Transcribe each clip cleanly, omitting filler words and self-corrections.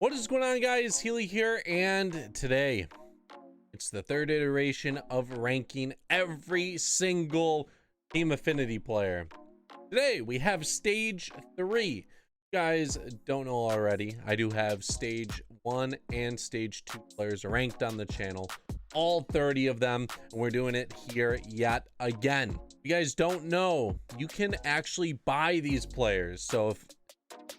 What is going on, guys? Healy here, and today it's the third iteration of ranking every single team affinity player. Today we have stage 3. You guys don't know already, I do have stage 1 and stage 2 players ranked on the channel, all 30 of them, and we're doing it here yet again. If you guys don't know, you can actually buy these players. So if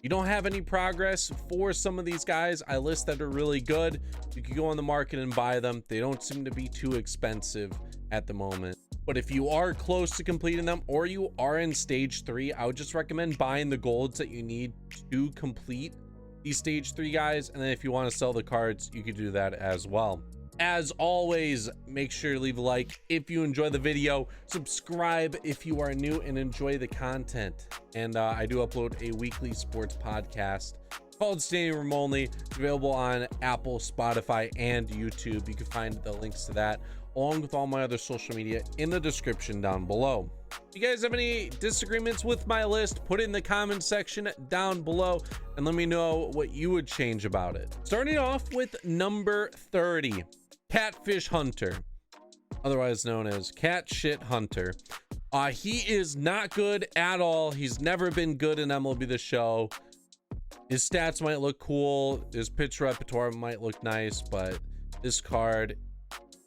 you don't have any progress for some of these guys I list that are really good, you can go on the market and buy them. They don't seem to be too expensive at the moment, but if you are close to completing them or you are in stage 3, I would just recommend buying the golds that you need to complete these stage 3 guys, and then if you want to sell the cards, you could do that as well. As always, make sure to leave a like if you enjoy the video, subscribe if you are new and enjoy the content. And I do upload a weekly sports podcast called Standing Room Only. It's available on Apple, Spotify, and YouTube. You can find the links to that along with all my other social media in the description down below. If you guys have any disagreements with my list, put it in the comment section down below and let me know what you would change about it. Starting off with number 30, Catfish Hunter, otherwise known as Cat Shit Hunter. He is not good at all. He's never been good in MLB The Show. His stats might look cool, his pitch repertoire might look nice, but this card,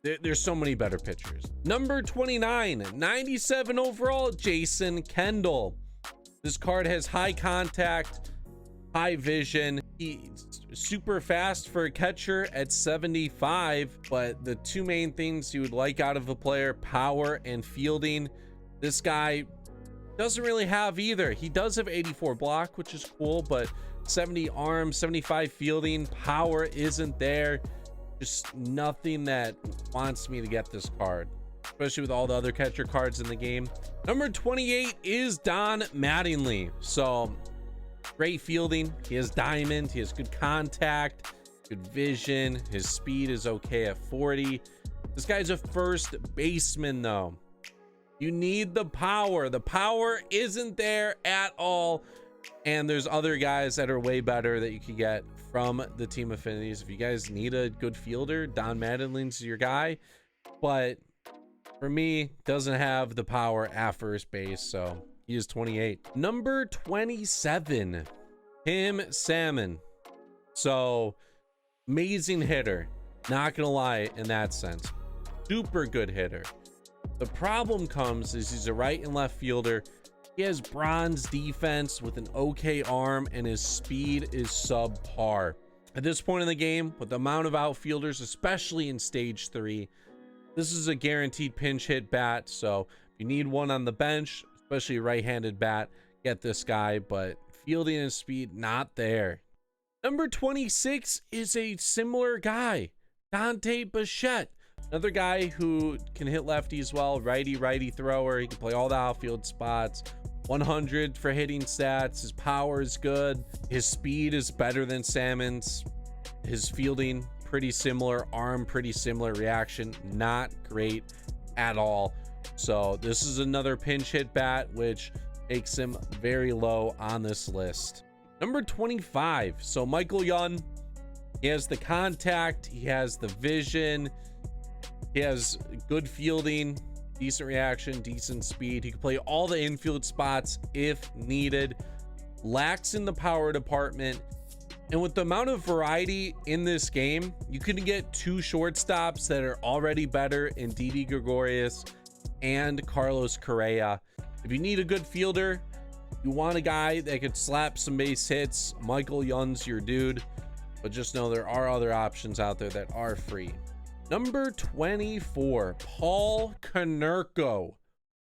there's so many better pitchers. Number 29, 97 overall, Jason Kendall. This card has high contact, high vision. He's super fast for a catcher at 75, but the two main things you would like out of a player, power and fielding, this guy doesn't really have either. He does have 84 block, which is cool, but 70 arm, 75 fielding, power isn't there. Just nothing that wants me to get this card, especially with all the other catcher cards in the game. Number 28 is Don Mattingly. So great fielding, he has diamond, he has good contact, good vision, his speed is okay at 40. This guy's a first baseman though. You need the power isn't there at all, and there's other guys that are way better that you could get from the team affinities. If you guys need a good fielder, Don Mattingly's your guy, but for me, doesn't have the power at first base, so he is 28. Number 27, Tim Salmon. So amazing hitter, not gonna lie in that sense, super good hitter. The problem comes is he's a right and left fielder. He has bronze defense with an okay arm, and his speed is subpar. At this point in the game, with the amount of outfielders, especially in stage 3, this is a guaranteed pinch hit bat. So if you need one on the bench, especially a right-handed bat, get this guy, but fielding and speed not there. Number 26 is a similar guy, Dante Bichette. Another guy who can hit lefties well, righty thrower. He can play all the outfield spots. 100 for hitting stats. His power is good. His speed is better than Salmon's. His fielding pretty similar, arm pretty similar, reaction not great at all. So this is another pinch hit bat, which makes him very low on this list. Number 25, so Michael Yount. He has the contact, he has the vision, he has good fielding, decent reaction, decent speed. He can play all the infield spots if needed. Lacks in the power department. And with the amount of variety in this game, you can get two shortstops that are already better in Didi Gregorius and Carlos Correa. If you need a good fielder, you want a guy that could slap some base hits, Michael Yount's your dude. But just know there are other options out there that are free. Number 24, Paul Konerko.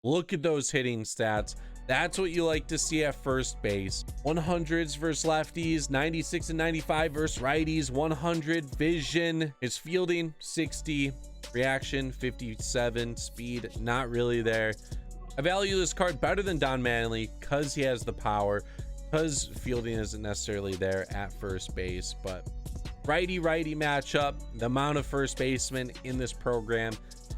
Look at those hitting stats. That's what you like to see at first base. 100s versus lefties, 96 and 95 versus righties, 100 vision. His fielding 60, reaction 57, speed not really there. I value this card better than Don Mattingly because he has the power, because fielding isn't necessarily there at first base. But righty matchup, the amount of first basemen in this program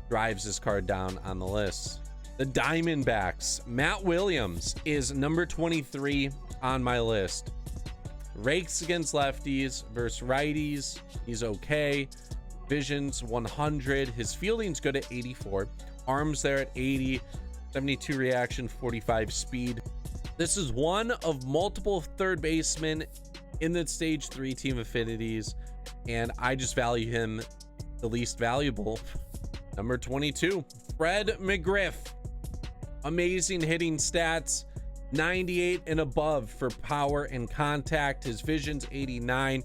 drives this card down on the list. The Diamondbacks, Matt Williams is number 23 on my list. Rakes against lefties versus righties. He's okay. Vision's 100. His fielding's good at 84. Arms there at 80. 72 reaction, 45 speed. This is one of multiple third basemen in the stage 3 team affinities, and I just value him the least valuable. Number 22, Fred McGriff. Amazing hitting stats, 98 and above for power and contact. His vision's 89.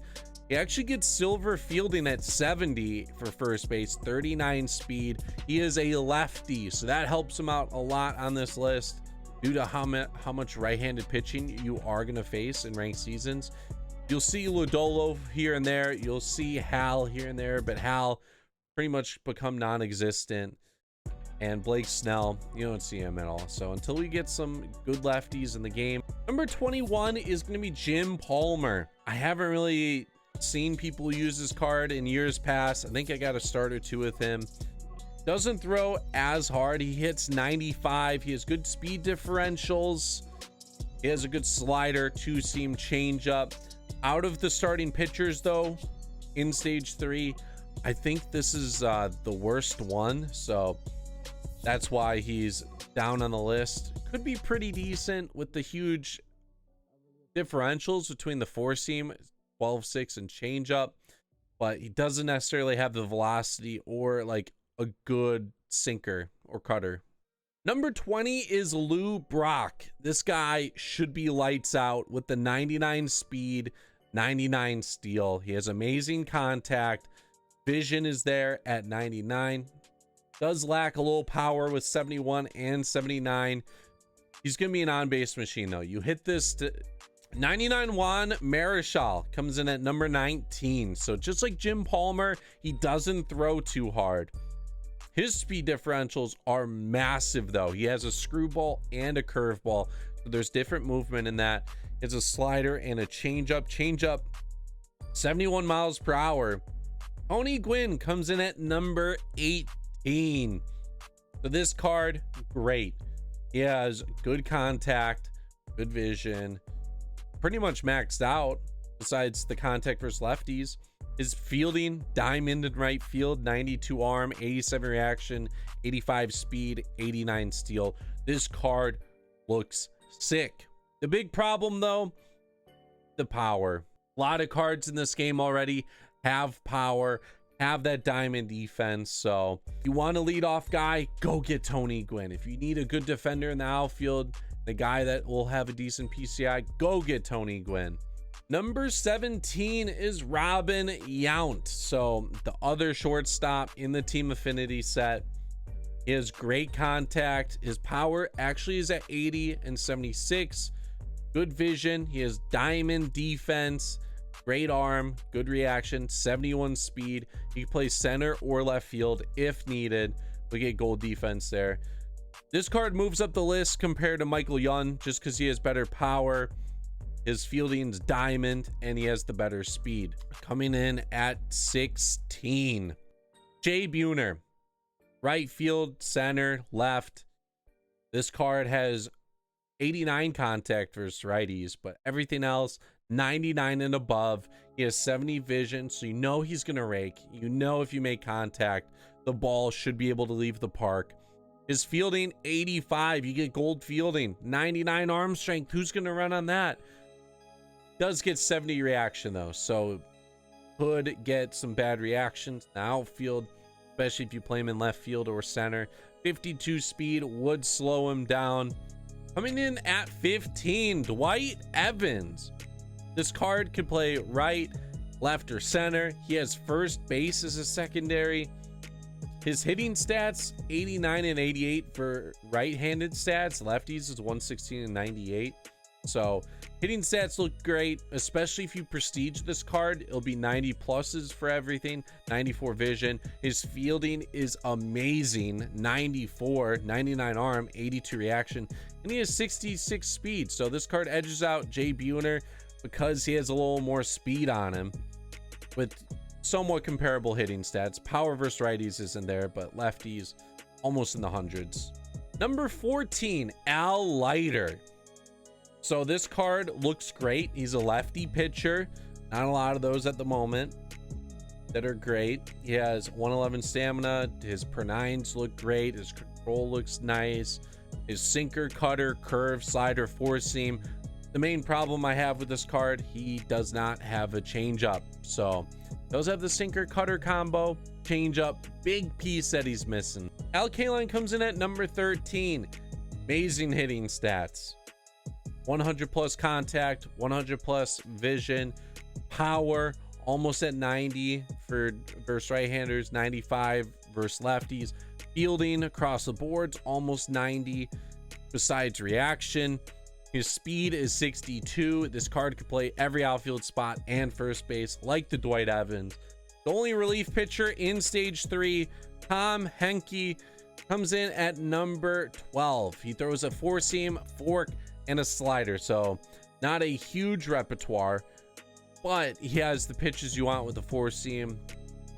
He actually gets silver fielding at 70 for first base, 39 speed. He is a lefty, so that helps him out a lot on this list due to how much right-handed pitching you are going to face in ranked seasons. You'll see Lodolo here and there. You'll see Hal here and there, but Hal pretty much become non-existent. And Blake Snell, you don't see him at all. So until we get some good lefties in the game. Number 21 is going to be Jim Palmer. I haven't really seen people use this card in years past. I think I got a start or two with him. Doesn't throw as hard. He hits 95. He has good speed differentials. He has a good slider, two-seam changeup. Out of the starting pitchers, though, in stage 3, I think this is the worst one. So that's why he's down on the list. Could be pretty decent with the huge differentials between the four-seam, 12-6 and changeup, but he doesn't necessarily have the velocity or like a good sinker or cutter. Number 20 is Lou Brock. This guy should be lights out with the 99 speed, 99 steal. He has amazing contact. Vision is there at 99. Does lack a little power with 71 and 79. He's gonna be an on-base machine though. You hit this 99 Juan Marichal comes in at number 19. So just like Jim Palmer, he doesn't throw too hard. His speed differentials are massive though. He has a screwball and a curveball. So there's different movement in that. It's a slider and a changeup. Changeup, 71 miles per hour. Tony Gwynn comes in at number 18. So this card, great. He has good contact, good vision, pretty much maxed out besides the contact versus lefties. His fielding, diamond in right field, 92 arm, 87 reaction, 85 speed, 89 steal. This card looks sick. The big problem though, the power. A lot of cards in this game already have power, have that diamond defense. So if you want a leadoff guy, go get Tony Gwynn. If you need a good defender in the outfield, the guy that will have a decent PCI, go get Tony Gwynn. Number 17 is Robin Yount. So the other shortstop in the team affinity set. He has great contact. His power actually is at 80 and 76. Good vision. He has diamond defense, great arm, good reaction, 71 speed. He can play center or left field if needed. We get gold defense there. This card moves up the list compared to Michael Yount just because he has better power. His fielding's diamond and he has the better speed. Coming in at 16, Jay Buhner. Right field, center, left. This card has 89 contact versus righties, but everything else 99 and above. He has 70 vision, so you know he's gonna rake. You know if you make contact, the ball should be able to leave the park. His fielding 85, you get gold fielding. 99 arm strength, who's gonna run on that? Does get 70 reaction though, so could get some bad reactions. The outfield, especially if you play him in left field or center, 52 speed would slow him down. Coming in at 15, Dwight Evans. This card can play right, left, or center. He has first base as a secondary. His hitting stats, 89 and 88 for right-handed stats. Lefties is 116 and 98. So hitting stats look great, especially if you prestige this card. It'll be 90 pluses for everything, 94 vision. His fielding is amazing, 94, 99 arm, 82 reaction, and he has 66 speed. So this card edges out Jay Buhner because he has a little more speed on him with somewhat comparable hitting stats. Power versus righties isn't there, but lefties almost in the hundreds. Number 14, Leiter. So this card looks great. He's a lefty pitcher. Not a lot of those at the moment that are great. He has 111 stamina. His per nines look great. His control looks nice. His sinker, cutter, curve, slider, four seam. The main problem I have with this card, he does not have a changeup. So does have the sinker cutter combo, changeup, big piece that he's missing. Kaline comes in at number 13. Amazing hitting stats. 100 plus contact, 100 plus vision, power, almost at 90 for versus right-handers, 95 versus lefties. Fielding across the boards, almost 90. Besides reaction, his speed is 62. This card could play every outfield spot and first base like the Dwight Evans. The only relief pitcher in stage 3, Henke, comes in at number 12. He throws a four seam, fork, and a slider, so not a huge repertoire, but he has the pitches you want with the four seam.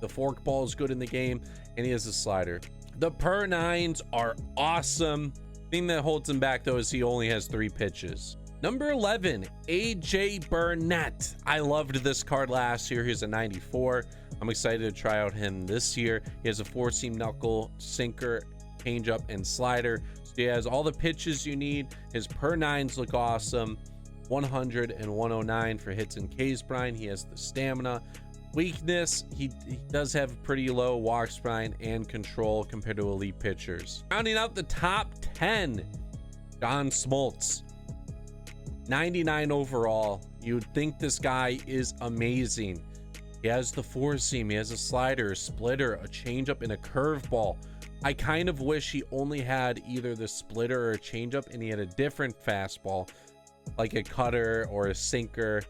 The fork ball is good in the game, and he has a slider. The per nines are awesome. Thing that holds him back though is he only has 3 pitches. Number 11, AJ Burnett. I loved this card last year. He's a 94. I'm excited to try out him this year. He has a four seam knuckle, sinker, changeup, and slider. So he has all the pitches you need. His per nines look awesome. 100 and 109 for hits and Ks Brian. He has the stamina. Weakness, he does have pretty low walk spine and control compared to elite pitchers. Rounding out the top 10, John Smoltz, 99 overall. You'd think this guy is amazing. He has the four seam, he has a slider, a splitter, a changeup, and a curveball. I kind of wish he only had either the splitter or a changeup and he had a different fastball, like a cutter or a sinker.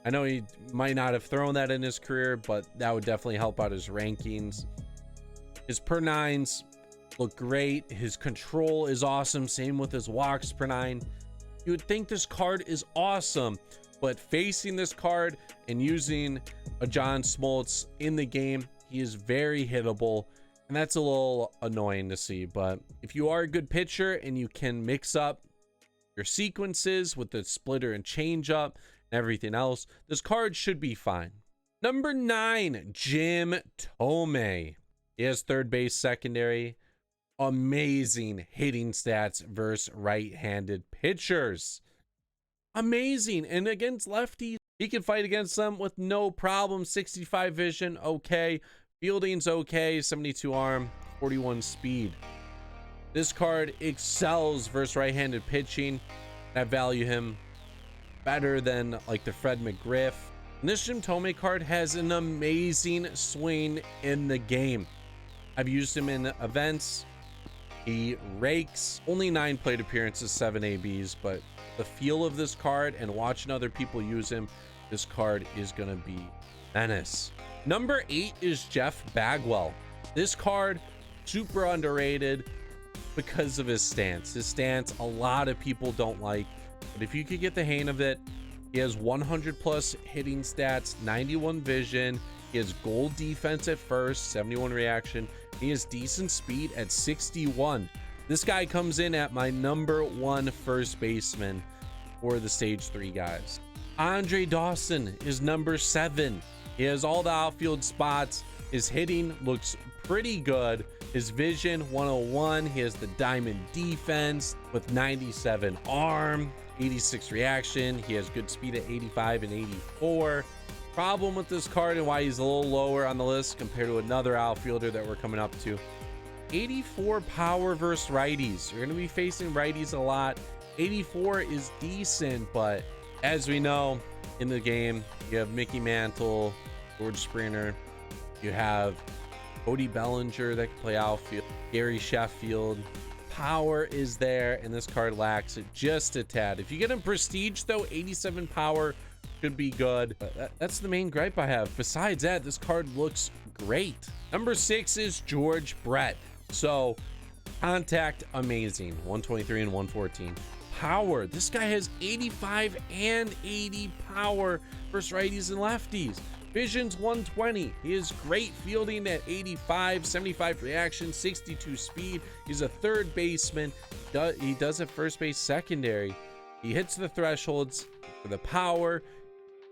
I know he might not have thrown that in his career, but that would definitely help out his rankings. His per nines look great. His control is awesome. Same with his walks per nine. You would think this card is awesome, but facing this card and using a John Smoltz in the game, he is very hittable, and that's a little annoying to see. But if you are a good pitcher and you can mix up your sequences with the splitter and changeup, everything else, this card should be fine. Number 9, Jim Thome. He has third base secondary. Amazing hitting stats versus right-handed pitchers. Amazing. And against lefties, he can fight against them with no problem. 65 vision, okay. Fielding's okay. 72 arm, 41 speed. This card excels versus right-handed pitching. I value him better than like the Fred McGriff. And this Jim Thome card has an amazing swing in the game. I've used him in events. He rakes. Only 9 plate appearances, 7 ABs, but the feel of this card and watching other people use him, this card is going to be menace. Number 8 is Jeff Bagwell. This card, super underrated because of his stance. His stance, a lot of people don't like. But if you could get the hang of it, he has 100 plus hitting stats, 91 vision. He has gold defense at first, 71 reaction. He has decent speed at 61. This guy comes in at my number 1 first baseman for the stage 3 guys. Andre Dawson is number 7. He has all the outfield spots. His hitting looks pretty good. His vision 101. He has the diamond defense with 97 arm, 86 reaction. He has good speed at 85 and 84. Problem with this card and why he's a little lower on the list compared to another outfielder that we're coming up to, 84 power versus righties. You're going to be facing righties a lot. 84 is decent, but as we know in the game, you have Mickey Mantle, George Springer, you have Cody Bellinger that can play outfield, Gary Sheffield. Power is there, and this card lacks it just a tad. If you get him prestige though, 87 power should be good. That's the main gripe I have. Besides that, this card looks great. Number 6 is George Brett. So contact, amazing, 123 and 114. Power, this guy has 85 and 80 power versus righties and lefties. Vision's 120. He is great fielding at 85, 75 reaction, 62 speed. He's a third baseman. He does a first base secondary. He hits the thresholds for the power,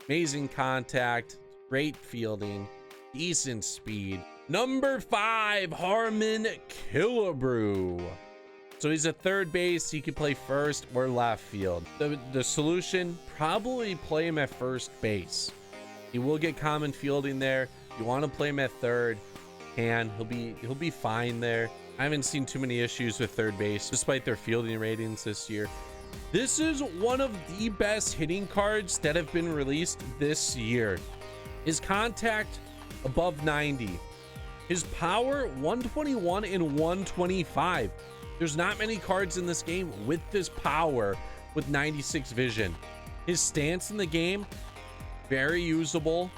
amazing contact, great fielding, decent speed. Number 5, Harmon Killebrew. So he's a third base. He can play first or left field. The solution, probably play him at first base. He will get common fielding there. You want to play him at third, and he'll be fine there. I haven't seen too many issues with third base, despite their fielding ratings this year. This is one of the best hitting cards that have been released this year. His contact above 90. His power 121 and 125. There's not many cards in this game with this power with 96 vision. His stance in the game, very usable.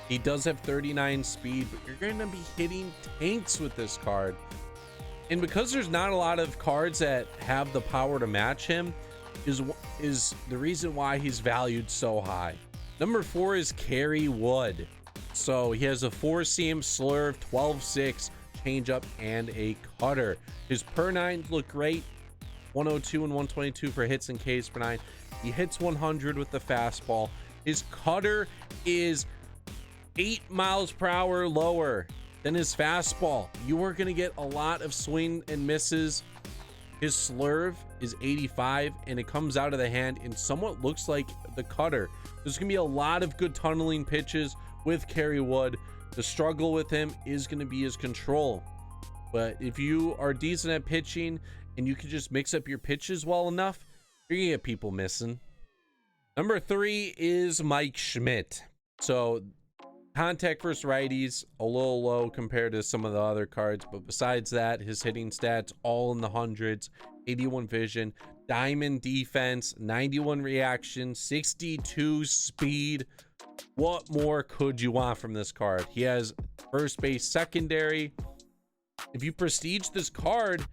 He does have 39 speed, but you're going to be hitting tanks with this card. And because there's not a lot of cards that have the power to match him, is the reason why he's valued so high. Number 4 is Kerry Wood. So he has a 4-seam, slurve, 12-6, changeup, and a cutter. His per 9s look great. 102 and 122 for hits and Ks per 9. He hits 100 with the fastball. His cutter is 8 miles per hour lower than his fastball. You are going to get a lot of swing and misses. His slurve is 85, and it comes out of the hand and somewhat looks like the cutter. There's going to be a lot of good tunneling pitches with Kerry Wood. The struggle with him is going to be his control. But if you are decent at pitching and you can just mix up your pitches well enough, you're going to get people missing. Number 3 is Mike Schmidt. So contact versus righties, a little low compared to some of the other cards, but besides that, his hitting stats all in the hundreds. 81 vision, diamond defense, 91 reaction, 62 speed. What more could you want from this card? He has first base secondary. If you prestige this card,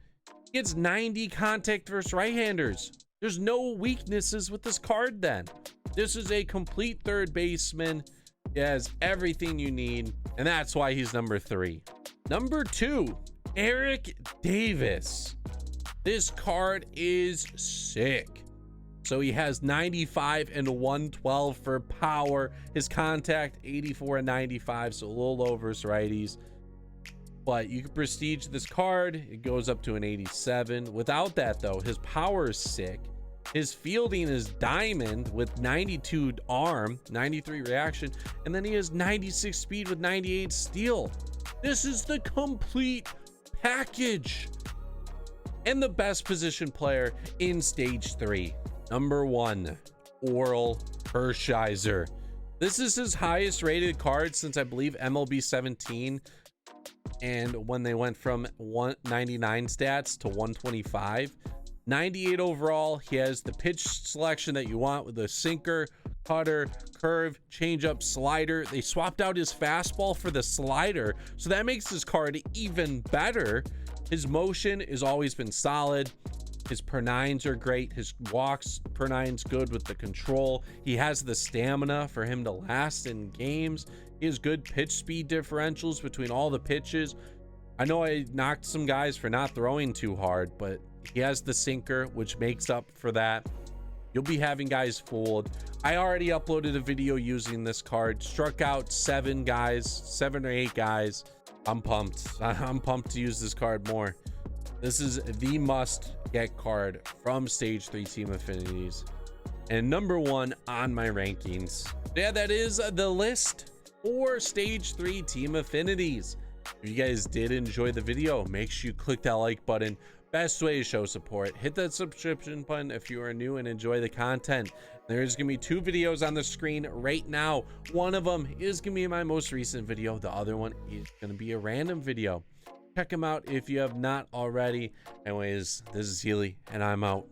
he gets 90 contact versus right-handers. There's no weaknesses with this card then. This is a complete third baseman. He has everything you need, and that's why he's number 3. Number 2, Eric Davis. This card is sick. So he has 95 and 112 for power. His contact 84 and 95, so a little low versus righties. But you can prestige this card. It goes up to an 87. Without that, though, his power is sick. His fielding is diamond with 92 arm, 93 reaction, and then he has 96 speed with 98 steal. This is the complete package. And the best position player in stage 3. Number 1, Orel Hershiser. This is his highest rated card since I believe MLB 17. And when they went from 199 stats to 125. 98 overall. He has the pitch selection that you want with a sinker, cutter, curve, changeup, slider. They swapped out his fastball for the slider, so that makes this card even better. His motion has always been solid. His per 9s are great. His walks per 9s good with the control. He has the stamina for him to last in games. He has good pitch speed differentials between all the pitches. I know I knocked some guys for not throwing too hard, but he has the sinker, which makes up for that. You'll be having guys fooled. I already uploaded a video using this card. Struck out 7 or 8 guys. I'm pumped. I'm pumped to use this card more. This is the must get card from stage 3 team affinities and number 1 on my rankings. Yeah, that is the list for stage 3 team affinities. If you guys did enjoy the video, make sure you click that like button. Best way to show support. Hit that subscription button if you are new and enjoy the content. There's gonna be 2 videos on the screen right now. One of them is gonna be my most recent video. The other one is gonna be a random video. Check them out if you have not already. Anyways, this is Healy, and I'm out.